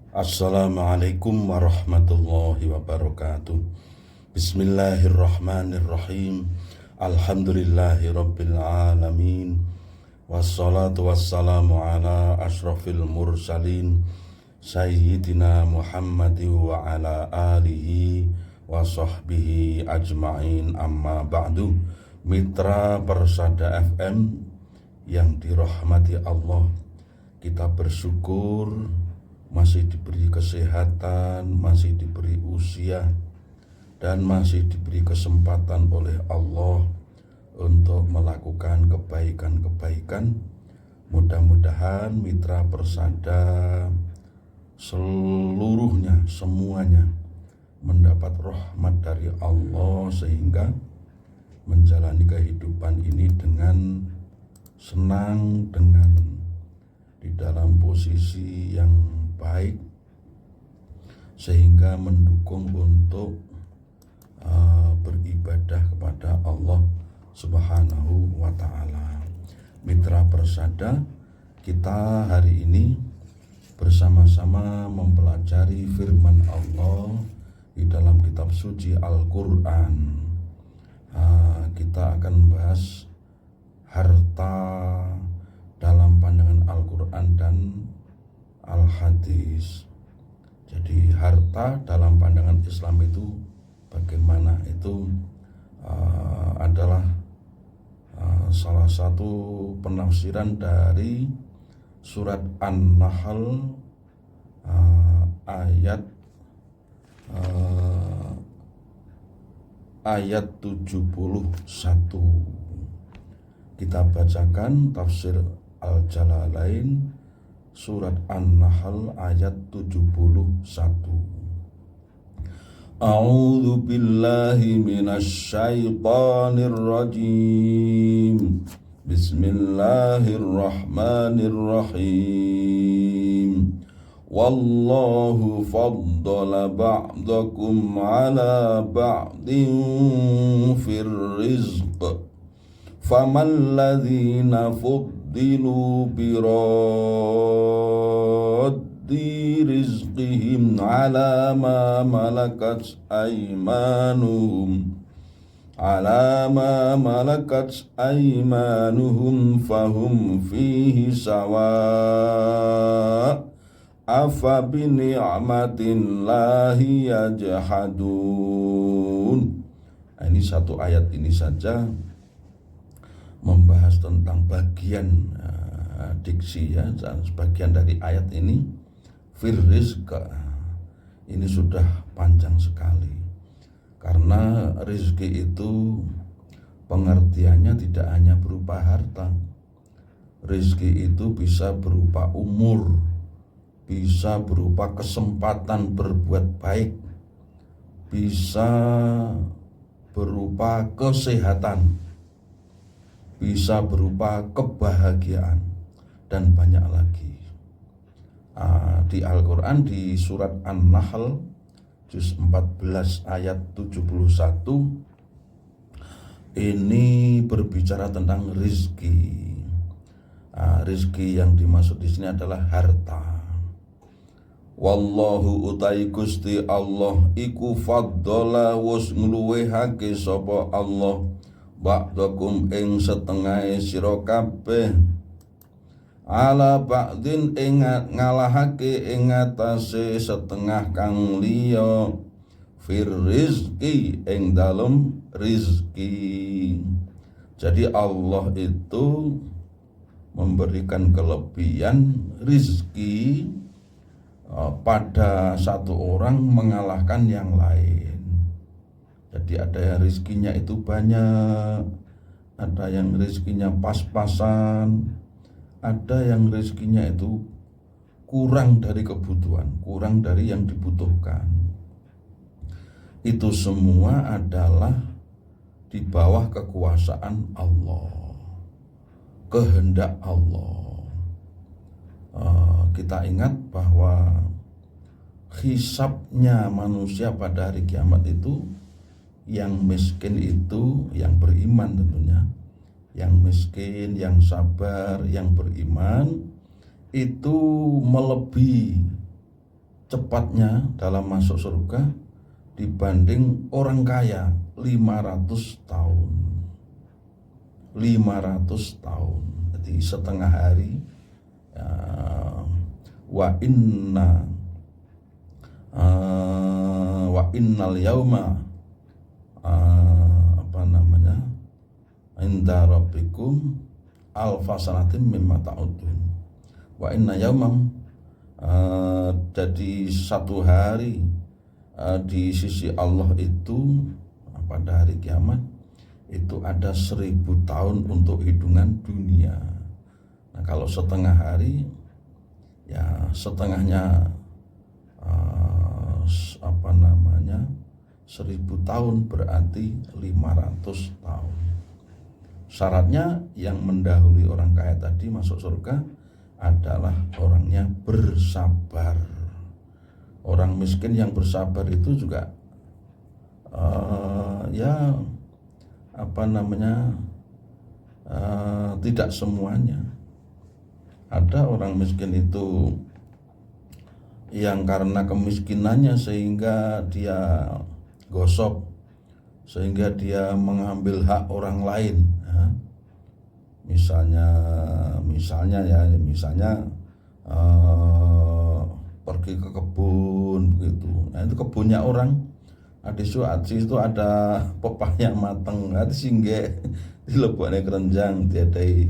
Assalamualaikum warahmatullahi wabarakatuh. Bismillahirrahmanirrahim. Alhamdulillahi rabbil alamin. Wassalatu wassalamu ala ashrafil mursalin Sayyidina Muhammadi wa ala alihi wa sahbihi ajma'in, amma ba'du. Mitra Persada FM yang dirahmati Allah, kita bersyukur masih diberi kesehatan, masih diberi usia, dan masih diberi kesempatan oleh Allah untuk melakukan kebaikan-kebaikan. Mudah-mudahan mitra Persada seluruhnya, semuanya mendapat rahmat dari Allah sehingga menjalani kehidupan ini dengan senang, dengan di dalam posisi yang baik, sehingga mendukung untuk beribadah kepada Allah Subhanahu wa ta'ala. Mitra Persada, kita hari ini bersama-sama mempelajari firman Allah di dalam kitab suci Al-Quran. Kita akan membahas harta dalam pandangan Al-Quran dan Al-Hadis. Jadi harta dalam pandangan Islam itu bagaimana? Itu adalah salah satu penafsiran dari surat An-Nahl ayat 71. Kita bacakan tafsir Al-Jalalain surat An-Nahl ayat 71. A'udzu billahi minasyaitonir rajim. Bismillahirrahmanirrahim. Wallahu faddala ba'dakum ala ba'din fir rizq. Faman ladzina fuddilu biraddi rizqihim ala ma malakat aymanuhum fahum fihi sawa afa bi ni'matillahi yajhadun. Ini satu ayat ini saja membahas tentang bagian diksi ya, dan sebagian dari ayat ini rizq. Ini sudah panjang sekali, karena rezeki itu pengertiannya tidak hanya berupa harta. Rezeki itu bisa berupa umur, bisa berupa kesempatan berbuat baik, bisa berupa kesehatan, bisa berupa kebahagiaan, dan banyak lagi. Di Al-Quran di surat An-Nahl juz 14 ayat 71 ini berbicara tentang rizki. Rizki yang dimaksud di sini adalah harta. Wallahu utai Gusti Allah iku faddola wus ngluwehake sapa Allah ba'dakum ing setengahe sira kabeh ala ba'din ing ngalahake ing atase setengah kang liya fir rizki ing dalem rizki. Jadi Allah itu memberikan kelebihan rizki pada satu orang mengalahkan yang lain. Jadi ada yang rizkinya itu banyak, ada yang rizkinya pas-pasan, ada yang rezekinya itu kurang dari kebutuhan, kurang dari yang dibutuhkan. Itu semua adalah di bawah kekuasaan Allah, kehendak Allah. Kita ingat bahwa hisabnya manusia pada hari kiamat itu, yang miskin itu yang beriman tentunya, yang miskin, yang sabar, yang beriman itu melebihi cepatnya dalam masuk surga dibanding orang kaya 500 tahun. 500 tahun. Jadi setengah hari. Wa innal yauma inda rabbikum alfasanatim mimma ta'udun. Wa inna yaumam, jadi satu hari di sisi Allah itu pada hari kiamat itu ada 1000 tahun untuk hitungan dunia. Nah, kalau setengah hari ya setengahnya 1000 tahun berarti 500 tahun. Syaratnya yang mendahului orang kaya tadi masuk surga adalah orangnya bersabar. Orang miskin yang bersabar itu juga tidak semuanya. Ada orang miskin itu yang karena kemiskinannya sehingga dia gosok, sehingga dia mengambil hak orang lain. Misalnya pergi ke kebun begitu. Nah, itu kebunnya orang. Di situ ada pepaya mateng, sehingga dilebokne kerenjang diadai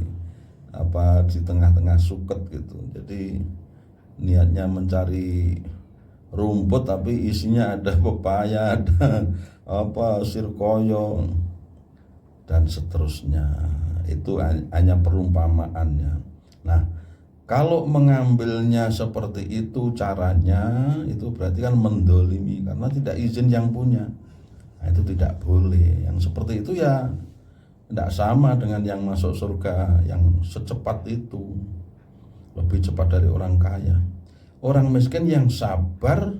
di tengah-tengah suket gitu. Jadi niatnya mencari rumput tapi isinya ada pepaya, ada sirkoyo dan seterusnya. Itu hanya perumpamaannya. Nah, kalau mengambilnya seperti itu caranya, itu berarti kan mendolimi karena tidak izin yang punya. Nah, itu tidak boleh. Yang seperti itu ya tidak sama dengan yang masuk surga yang secepat itu, lebih cepat dari orang kaya. Orang miskin yang sabar,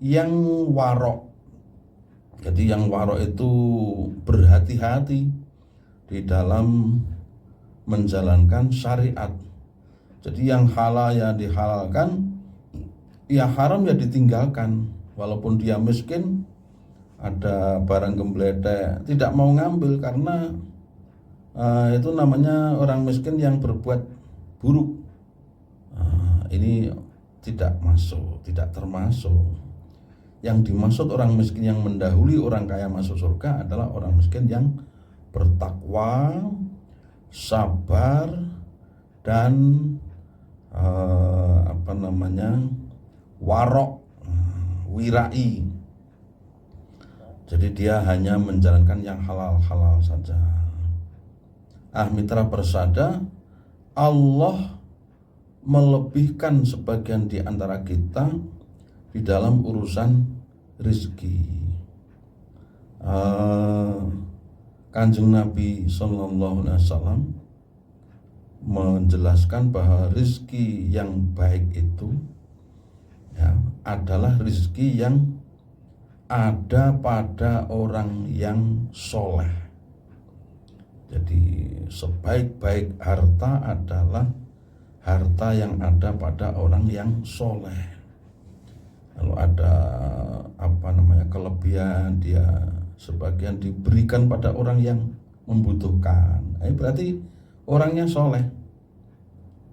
yang warok. Jadi yang warok itu berhati-hati di dalam menjalankan syariat. Jadi yang halal ya dihalalkan, ya haram ya ditinggalkan. Walaupun dia miskin, ada barang gembledek, tidak mau ngambil karena itu namanya orang miskin yang berbuat buruk. Ini tidak termasuk. Yang dimaksud orang miskin yang mendahului orang kaya masuk surga adalah orang miskin yang bertakwa, sabar, dan warok, wirai. Jadi dia hanya menjalankan yang halal-halal saja. Mitra persada, Allah melebihkan sebagian di antara kita di dalam urusan rezeki. Kanjeng Nabi Sallallahu Alaihi Wasallam menjelaskan bahwa rezeki yang baik itu adalah rezeki yang ada pada orang yang soleh. Jadi sebaik-baik harta adalah harta yang ada pada orang yang soleh. Kalau ada kelebihan, dia sebagian diberikan pada orang yang membutuhkan. Berarti orangnya soleh,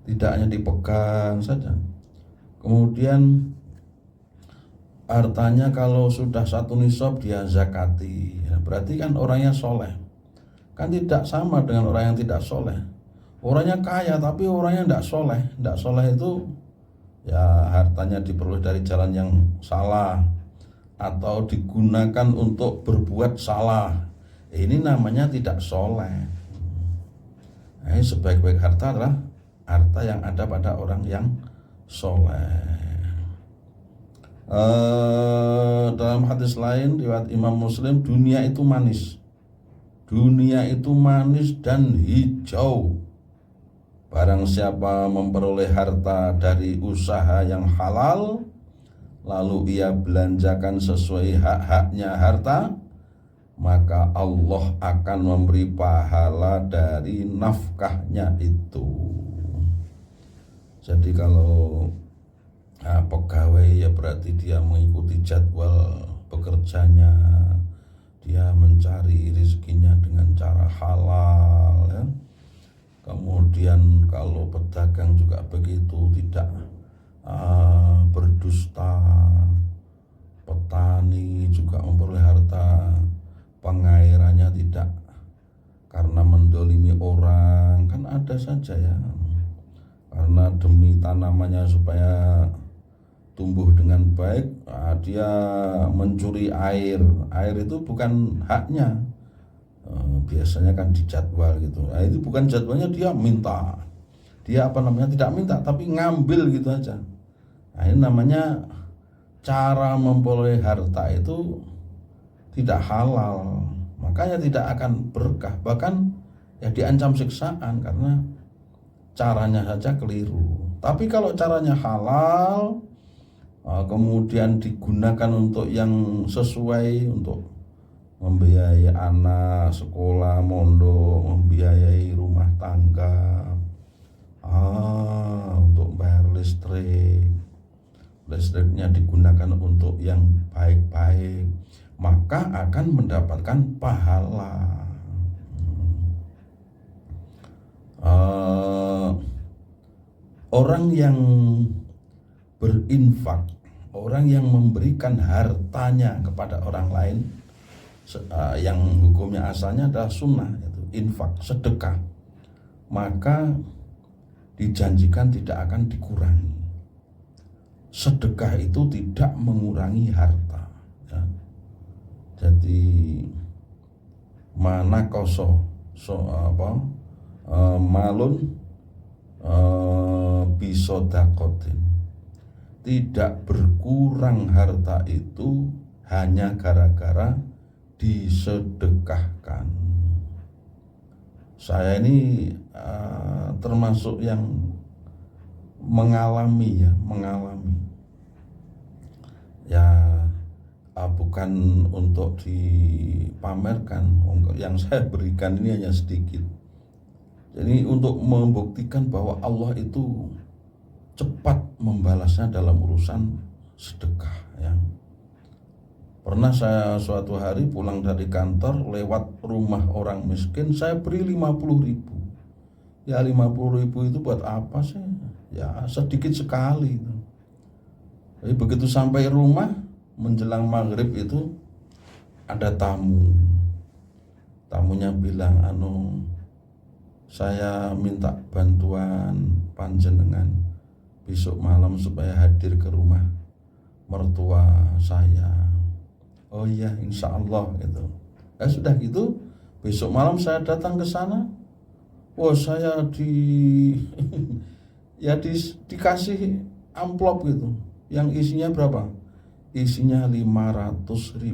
tidak hanya dipegang saja. Kemudian hartanya kalau sudah 1 nisab dia zakati, berarti kan orangnya soleh. Kan tidak sama dengan orang yang tidak soleh. Orangnya kaya tapi orangnya tidak soleh. Tidak soleh itu ya hartanya diperoleh dari jalan yang salah atau digunakan untuk berbuat salah. Ini namanya tidak soleh. Sebaik-baik harta adalah harta yang ada pada orang yang soleh. Dalam hadis lain riwayat Imam Muslim, dunia itu manis. Dunia itu manis dan hijau. Barang siapa memperoleh harta dari usaha yang halal, lalu ia belanjakan sesuai hak-haknya harta, maka Allah akan memberi pahala dari nafkahnya itu. Jadi kalau pegawai ya berarti dia mengikuti jadwal bekerjanya, dia mencari rezekinya dengan cara halal ya. Kemudian kalau pedagang juga begitu, tidak berdusta. Petani juga memperoleh harta pengairannya tidak karena mendolimi orang, kan ada saja ya, karena demi tanamannya supaya tumbuh dengan baik, dia mencuri air itu bukan haknya. Biasanya kan dijadwal gitu, itu bukan jadwalnya, dia minta, dia tidak minta tapi ngambil gitu aja. Nah, ini namanya cara memperoleh harta itu tidak halal, makanya tidak akan berkah, bahkan ya diancam siksaan karena caranya saja keliru. Tapi kalau caranya halal, kemudian digunakan untuk yang sesuai, untuk membiayai anak sekolah, mondok, membiayai rumah tangga, untuk bayar listriknya digunakan untuk yang baik-baik, maka akan mendapatkan pahala. Orang yang berinfak, orang yang memberikan hartanya kepada orang lain, yang hukumnya asalnya adalah sunnah, yaitu infak, sedekah, maka dijanjikan tidak akan dikurangi. Sedekah itu tidak mengurangi harta ya. Jadi mana malun bisodakotin, tidak berkurang harta itu hanya gara-gara disedekahkan. Saya ini termasuk yang mengalami ya, bukan untuk dipamerkan, yang saya berikan ini hanya sedikit. Jadi untuk membuktikan bahwa Allah itu cepat membalasnya dalam urusan sedekah ya. Pernah saya suatu hari pulang dari kantor, lewat rumah orang miskin, saya beri 50.000. Ya 50.000 itu buat apa sih? Ya sedikit sekali. Jadi begitu sampai rumah menjelang maghrib itu ada tamu. Tamunya bilang, saya minta bantuan panjenengan besok malam supaya hadir ke rumah mertua saya. Oh iya, insya Allah gitu. Sudah gitu, besok malam saya datang ke sana. Wah, saya dikasih amplop gitu, yang isinya berapa? Isinya 500.000.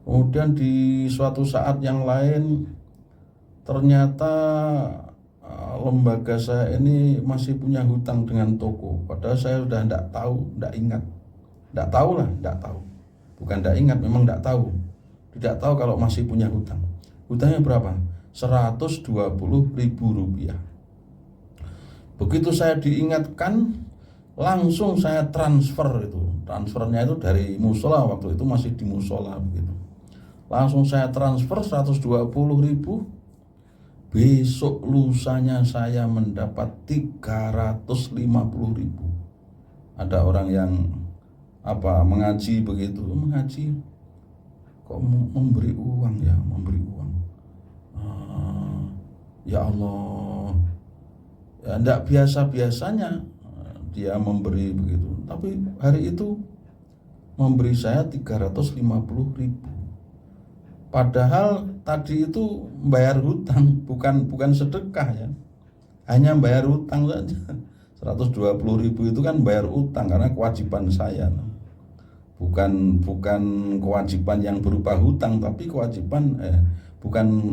Kemudian di suatu saat yang lain, ternyata lembaga saya ini masih punya hutang dengan toko. Padahal saya sudah tidak tahu, tidak ingat. Tidak tahu. Bukan tidak ingat, memang tidak tahu. Tidak tahu kalau masih punya hutang. Hutangnya berapa? 120.000 rupiah. Begitu saya diingatkan, langsung saya transfer itu. Transfernya itu dari musola, waktu itu masih di musola begitu. Langsung saya transfer 120.000. Besok lusanya saya mendapat 350.000. Ada orang yang mengaji begitu, mengaji kok memberi uang ya, memberi uang. Ya Allah, ya enggak biasa-biasanya dia memberi begitu, tapi hari itu memberi saya 350.000. Padahal tadi itu bayar hutang, bukan sedekah ya, hanya bayar hutang saja. 120.000 itu kan bayar utang karena kewajiban saya, bukan kewajiban yang berupa hutang, tapi kewajiban bukan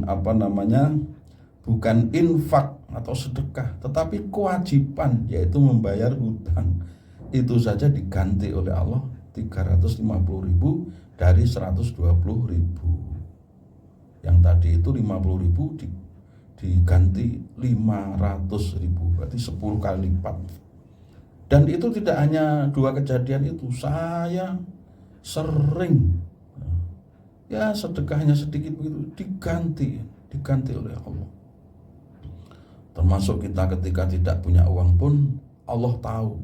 infak atau sedekah, tetapi kewajiban, yaitu membayar hutang. Itu saja diganti oleh Allah 350.000 dari 120.000. Yang tadi itu 50.000 diganti 500.000, berarti 10 kali lipat. Dan itu tidak hanya 2 kejadian itu, saya sering ya sedekahnya sedikit begitu diganti oleh Allah. Termasuk kita ketika tidak punya uang pun Allah tahu.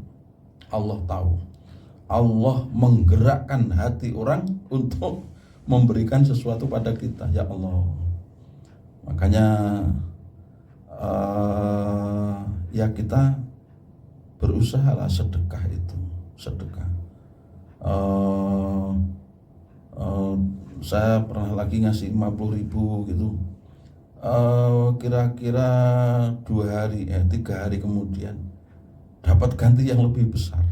Allah menggerakkan hati orang untuk memberikan sesuatu pada kita, ya Allah. Makanya ya kita berusahalah sedekah itu, sedekah. Saya pernah lagi ngasih 50.000 gitu. Kira-kira 3 hari kemudian dapat ganti yang lebih besar.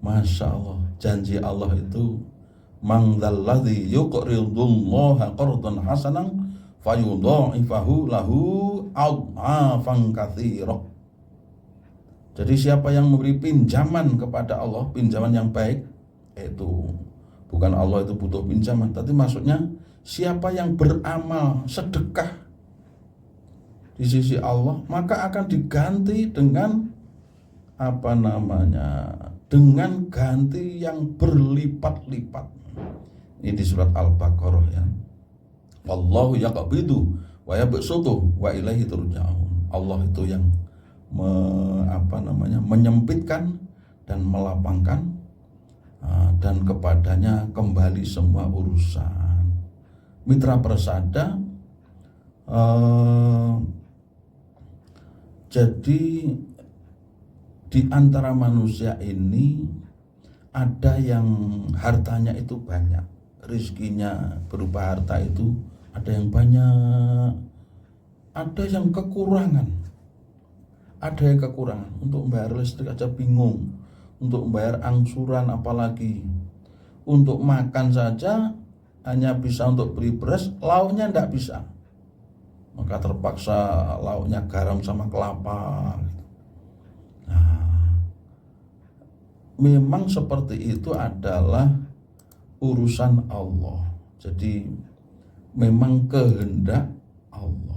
Masya Allah, janji Allah itu man dzalladzi yuqridullaha qardan hasanan fayudha'ifahu lahu adhafan katsira. Jadi siapa yang memberi pinjaman kepada Allah, pinjaman yang baik, itu bukan Allah itu butuh pinjaman, tapi maksudnya siapa yang beramal sedekah di sisi Allah, maka akan diganti dengan dengan ganti yang berlipat-lipat. Ini di surat Al-Baqarah ya. Wallahu yaqbidu wa yabsutu wa ilaihi turja'un. Allah itu yang menyempitkan dan melapangkan, dan kepadanya kembali semua urusan. Mitra persada, jadi di antara manusia ini ada yang hartanya itu banyak, rizkinya berupa harta itu ada yang banyak, ada yang kekurangan. Untuk membayar listrik aja bingung, untuk membayar angsuran apalagi, untuk makan saja hanya bisa untuk beli beras, lauknya tidak bisa, maka terpaksa lauknya garam sama kelapa. Memang seperti itu adalah urusan Allah. Jadi memang kehendak Allah.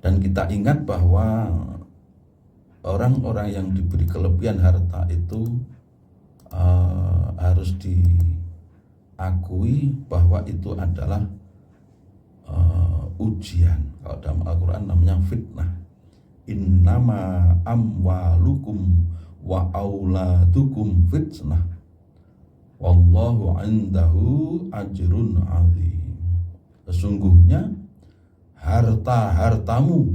Dan kita ingat bahwa orang-orang yang diberi kelebihan harta itu harus diakui bahwa itu adalah ujian. Kalau dalam Al-Quran namanya fitnah. Innama amwalukum wa auladukum fitnah wallahu indahu ajrun azim. Sesungguhnya harta-hartamu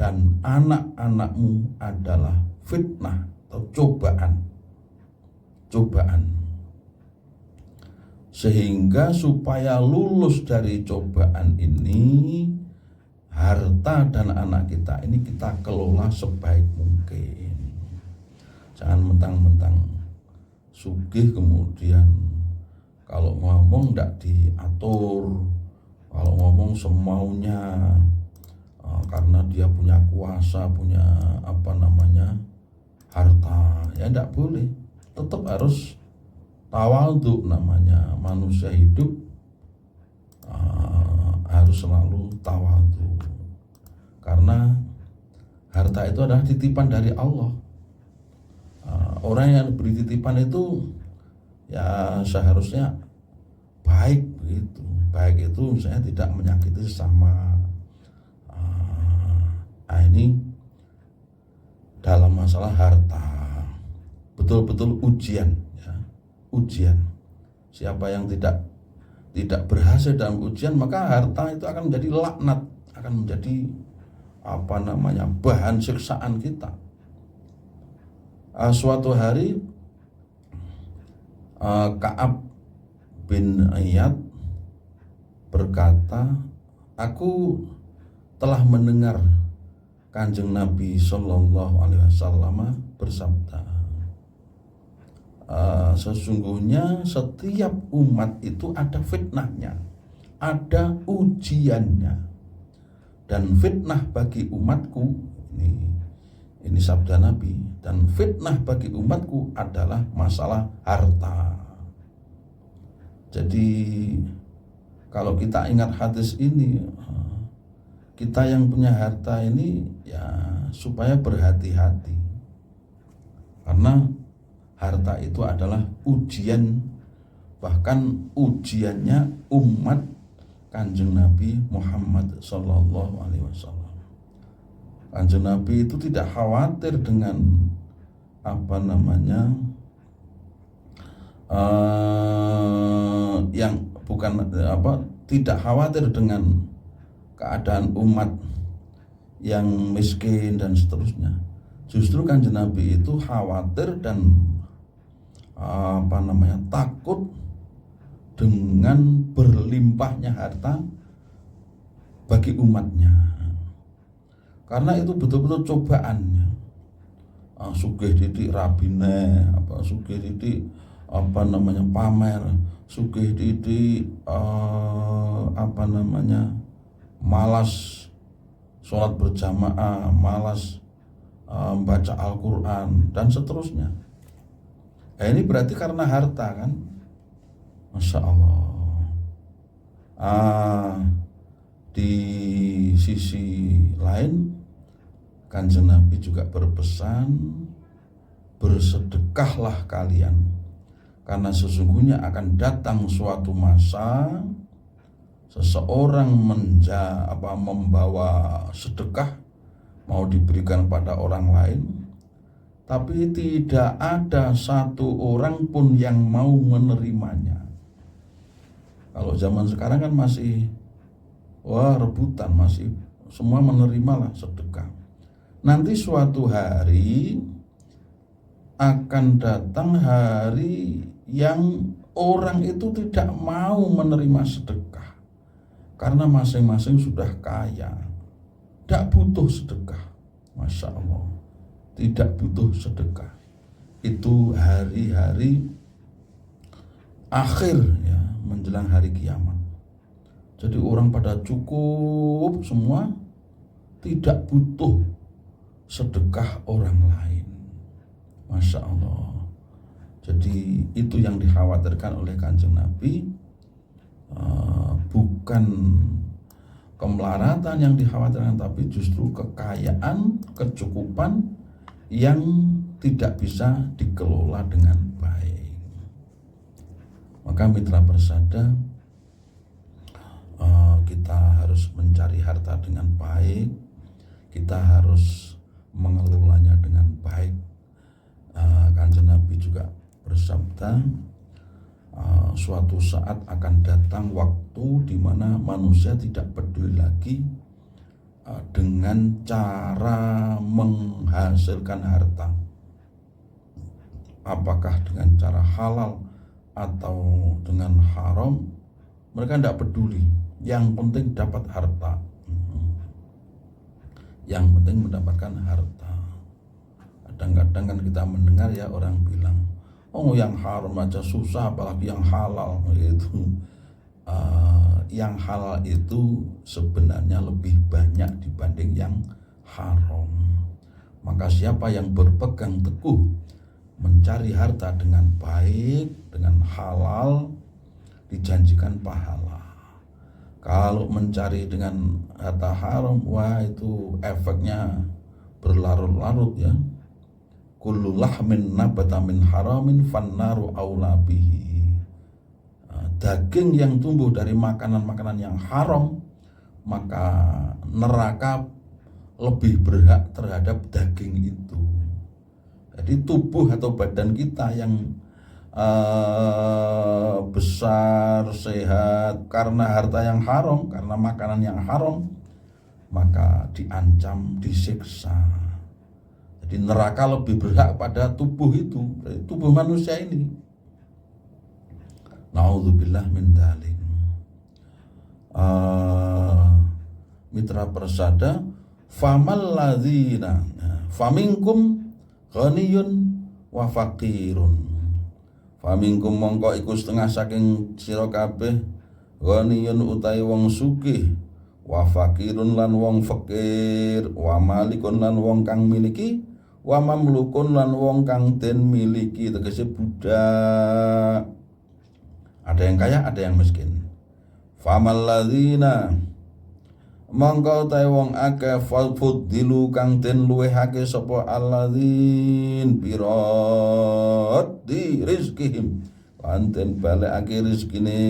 dan anak-anakmu adalah fitnah atau cobaan. Sehingga supaya lulus dari cobaan ini, harta dan anak kita ini kita kelola sebaik mungkin. Jangan mentang-mentang sugih kemudian kalau ngomong tidak diatur, kalau ngomong semaunya, karena dia punya kuasa, punya harta, ya tidak boleh. Tetap harus tawadhu, namanya manusia hidup harus selalu tawadhu, karena harta itu adalah titipan dari Allah. Orang yang diberi titipan itu ya seharusnya baik begitu. Baik itu misalnya tidak menyakiti sesama. Ini dalam masalah harta betul-betul ujian ya. Ujian. Siapa yang tidak berhasil dalam ujian, maka harta itu akan menjadi laknat, akan menjadi bahan siksaan kita. Suatu hari Ka'ab bin Iyad berkata, aku telah mendengar Kanjeng Nabi Shallallahu Alaihi Wasallam bersabda, sesungguhnya setiap umat itu ada fitnahnya, ada ujiannya, dan fitnah bagi umatku, ini sabda Nabi, dan fitnah bagi umatku adalah masalah harta. Jadi kalau kita ingat hadis ini, kita yang punya harta ini ya supaya berhati-hati, karena harta itu adalah ujian, bahkan ujiannya umat Kanjeng Nabi Muhammad Sallallahu Alaihi Wasallam. Kanjeng Nabi itu tidak khawatir dengan yang bukan tidak khawatir dengan keadaan umat yang miskin dan seterusnya. Justru Kanjeng Nabi itu khawatir dan takut dengan berlimpahnya harta bagi umatnya, karena itu betul-betul cobaannya. Sugih didik rabine, sugih didik pamer, sugih didik malas sholat berjamaah, malas baca Al-Quran dan seterusnya. Ini berarti karena harta kan, Masya Allah. Di sisi lain Kanjeng Nabi juga berpesan, bersedekahlah kalian, karena sesungguhnya akan datang suatu masa seseorang membawa sedekah mau diberikan pada orang lain, tapi tidak ada satu orang pun yang mau menerimanya. Kalau zaman sekarang kan masih rebutan, masih semua menerimalah sedekah. Nanti suatu hari akan datang hari yang orang itu tidak mau menerima sedekah, karena masing-masing sudah kaya, tidak butuh sedekah. Masya Allah, tidak butuh sedekah. Itu hari-hari akhir ya, menjelang hari kiamat. Jadi orang pada cukup semua, tidak butuh sedekah orang lain. Masya Allah. Jadi itu yang dikhawatirkan oleh Kanjeng Nabi, bukan kemelaratan yang dikhawatirkan, tapi justru kekayaan, kecukupan yang tidak bisa dikelola dengan baik. Maka mitra persada, kita harus mencari harta dengan baik, kita harus mengelolanya dengan baik. Kanjeng Nabi juga bersabda, suatu saat akan datang waktu di mana manusia tidak peduli lagi dengan cara menghasilkan harta, apakah dengan cara halal atau dengan haram. Mereka tidak peduli, yang penting dapat harta, yang penting mendapatkan harta. Kadang-kadang kan kita mendengar ya orang bilang, oh yang haram aja susah, apalagi yang halal gitu. Yang halal itu sebenarnya lebih banyak dibanding yang haram. Maka siapa yang berpegang teguh mencari harta dengan baik, dengan halal, dijanjikan pahala. Kalau mencari dengan harta haram, wah itu efeknya berlarut-larut ya. Kullu lahmin nabata min haramin fannaru aula bihi. Daging yang tumbuh dari makanan-makanan yang haram, maka neraka lebih berhak terhadap daging itu. Jadi tubuh atau badan kita yang besar, sehat karena harta yang haram, karena makanan yang haram, maka diancam, disiksa. Jadi neraka lebih berhak pada tubuh itu, tubuh manusia ini. Na'udzubillah min dzalik. Mitra persada, famal ladzina faminkum ghaniyun wa faqirun. Faminkum mongko iku setengah saking sira kabeh ghaniyun utahe wong sugih, wa faqirun lan wong fakir, wa malikun lan wong kang miliki, wa mamlukun lan wong kang den miliki, tegese budak. Ada yang kaya, ada yang miskin. Famal ladzina mongko tae wong akeh fuddilu kang den luwehake sapa alladzin birat di rizkihim kanten balekake rezekine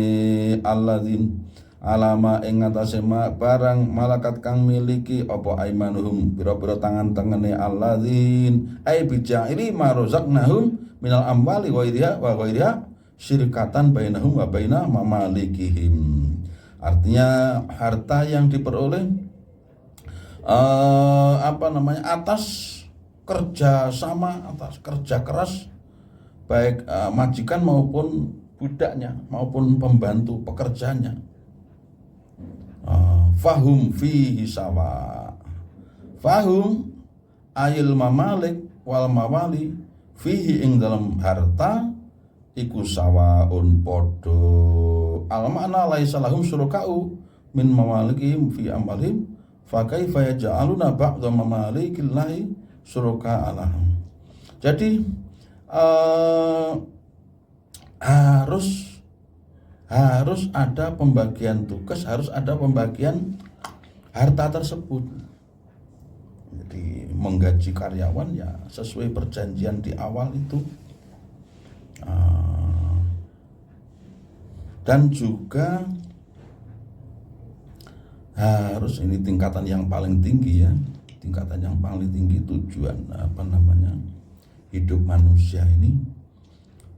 alladzin alama ing ngatasé barang malakat kang miliki apa aimanuhum pira-pira tangan tengene alladzin ai bijaili marozaqnahum minal amwali wa ghairiha syirkatan bainahum wa baina mamalikihim. Artinya harta yang diperoleh atas kerja sama, atas kerja keras baik majikan maupun budaknya maupun pembantu pekerjanya. Fahum fihi sawa. Fahum ayil mamalik wal mawali fihi ing dalam harta iku sawaun podo. Al makna laisa lahum syuraka'u min mamalikihim fi amalihim fa kaifa yaj'aluna ba'dha mamalikillahi syuraka'a lahum. Jadi harus ada pembagian tugas, harus ada pembagian harta tersebut. Jadi menggaji karyawan ya sesuai perjanjian di awal itu. Dan juga harus ini tingkatan yang paling tinggi ya, tingkatan yang paling tinggi tujuan hidup manusia ini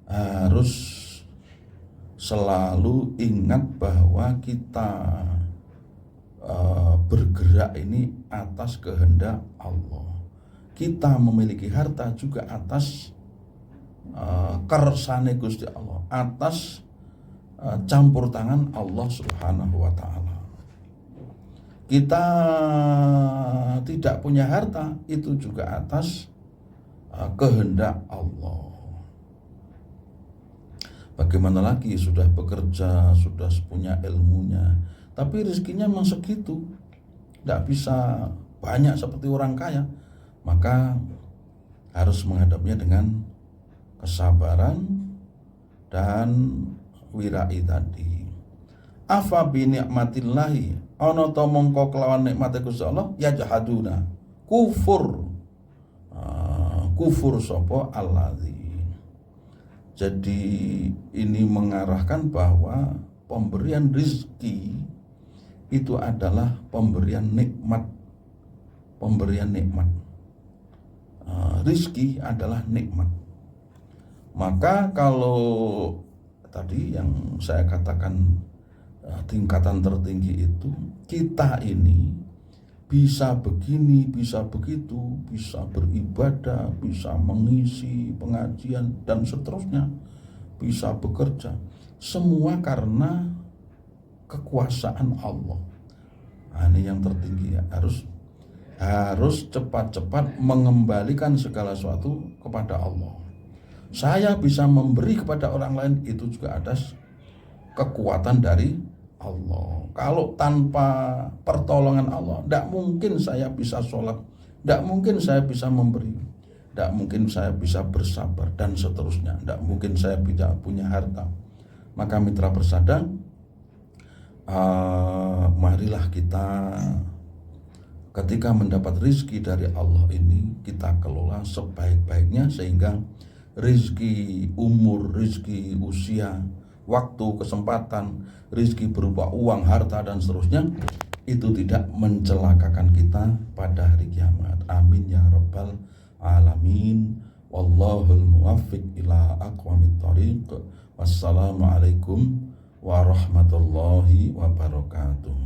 harus selalu ingat bahwa kita bergerak ini atas kehendak Allah. Kita memiliki harta juga atas kersane Gusti Allah, atas campur tangan Allah Subhanahu wa ta'ala. Kita tidak punya harta itu juga atas kehendak Allah. Bagaimana lagi sudah bekerja, sudah punya ilmunya, tapi rezekinya memang segitu, tidak bisa banyak seperti orang kaya, maka harus menghadapinya dengan kesabaran dan wirai tadi. Afa bi ni'matillahi ana ta mongko kelawan nikmate Gusti Allah ya jahaduna kufur sapa allazi. Jadi ini mengarahkan bahwa pemberian rizki itu adalah pemberian nikmat. Rizki adalah nikmat. Maka kalau tadi yang saya katakan tingkatan tertinggi itu, kita ini bisa begini, bisa begitu, bisa beribadah, bisa mengisi pengajian dan seterusnya, bisa bekerja, semua karena kekuasaan Allah. Nah, ini yang tertinggi ya, harus cepat-cepat mengembalikan segala sesuatu kepada Allah. Saya bisa memberi kepada orang lain itu juga atas kekuatan dari Allah. Kalau tanpa pertolongan Allah, tidak mungkin saya bisa sholat, tidak mungkin saya bisa memberi, tidak mungkin saya bisa bersabar dan seterusnya, tidak mungkin saya bisa punya harta. Maka mitra persada, marilah kita ketika mendapat rizki dari Allah ini kita kelola sebaik-baiknya sehingga rizki umur, rizki usia, waktu, kesempatan, rizki berupa uang, harta dan seterusnya itu tidak mencelakakan kita pada hari kiamat. Amin ya rabbal alamin. Wallahul muwaffiq ila aqwamit thoriq. Wassalamualaikum warahmatullahi wabarakatuh.